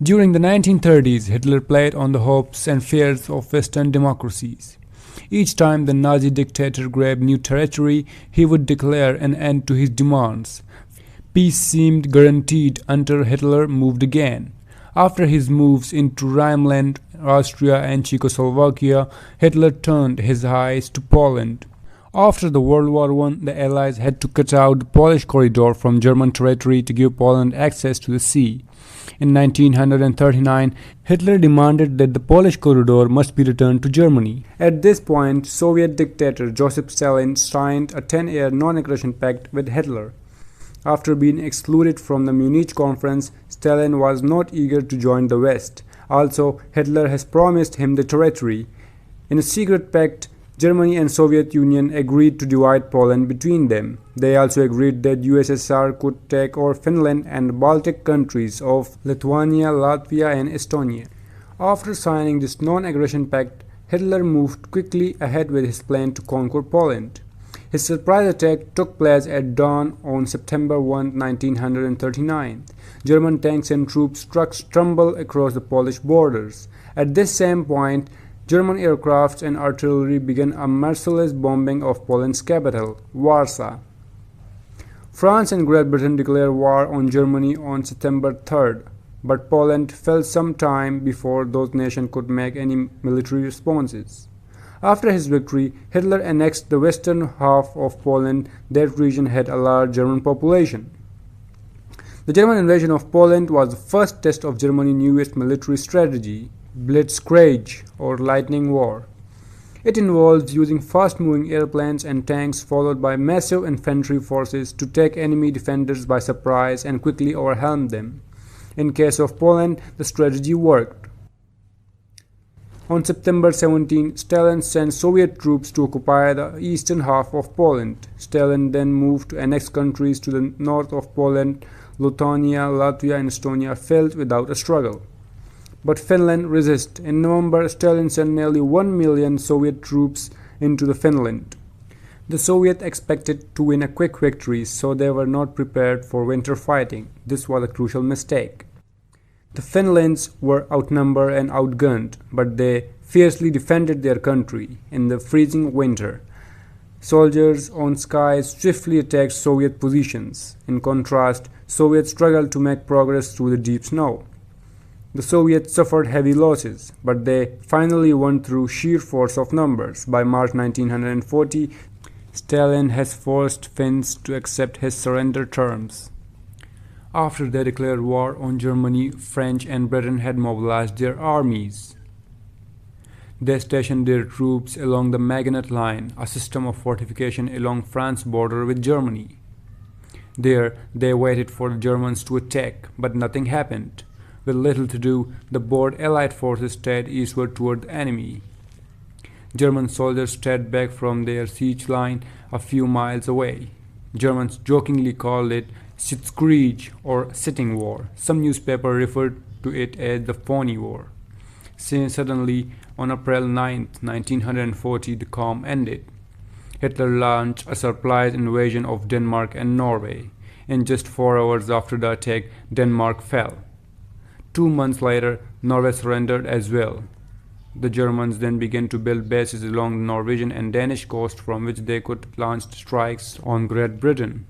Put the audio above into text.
During the 1930s, Hitler played on the hopes and fears of Western democracies. Each time the Nazi dictator grabbed new territory, he would declare an end to his demands. Peace seemed guaranteed until Hitler moved again. After his moves into Rhineland, Austria and Czechoslovakia, Hitler turned his eyes to Poland. After the World War I, the Allies had to cut out the Polish corridor from German territory to give Poland access to the sea. In 1939, Hitler demanded that the Polish corridor must be returned to Germany. At this point, Soviet dictator Joseph Stalin signed a 10-year non-aggression pact with Hitler. After being excluded from the Munich conference, Stalin was not eager to join the West. Also, Hitler has promised him the territory. In a secret pact, Germany and Soviet Union agreed to divide Poland between them. They also agreed that USSR could take over Finland and the Baltic countries of Lithuania, Latvia and Estonia. After signing this non-aggression pact, Hitler moved quickly ahead with his plan to conquer Poland. His surprise attack took place at dawn on September 1, 1939. German tanks and troops stumbled across the Polish borders. At this same point, German aircraft and artillery began a merciless bombing of Poland's capital, Warsaw. France and Great Britain declared war on Germany on September 3rd, but Poland fell some time before those nations could make any military responses. After his victory, Hitler annexed the western half of Poland. That region had a large German population. The German invasion of Poland was the first test of Germany's newest military strategy, Blitzkrieg, or lightning war. It involves using fast-moving airplanes and tanks followed by massive infantry forces to take enemy defenders by surprise and quickly overwhelm them. In case of Poland, the strategy worked. On September 17, Stalin sent Soviet troops to occupy the eastern half of Poland. Stalin then moved to annex countries to the north of Poland. Lithuania, Latvia and Estonia fell without a struggle. But Finland resisted. In November, Stalin sent nearly 1 million Soviet troops into the Finland. The Soviets expected to win a quick victory, so they were not prepared for winter fighting. This was a crucial mistake. The Finlands were outnumbered and outgunned, but they fiercely defended their country in the freezing winter. Soldiers on skies swiftly attacked Soviet positions. In contrast, Soviets struggled to make progress through the deep snow. The Soviets suffered heavy losses, but they finally won through sheer force of numbers. By March 1940, Stalin has forced Finns to accept his surrender terms. After they declared war on Germany, French and Britain had mobilized their armies. They stationed their troops along the Maginot Line, a system of fortification along France's border with Germany. There, they waited for the Germans to attack, but nothing happened. With little to do, the bored Allied forces stayed eastward toward the enemy. German soldiers stayed back from their siege line a few miles away. Germans jokingly called it Sitzkrieg or sitting war. Some newspapers referred to it as the phony war. Suddenly, on April 9, 1940, the calm ended. Hitler launched a surprise invasion of Denmark and Norway. In just 4 hours after the attack, Denmark fell. 2 months later, Norway surrendered as well. The Germans then began to build bases along the Norwegian and Danish coast from which they could launch strikes on Great Britain.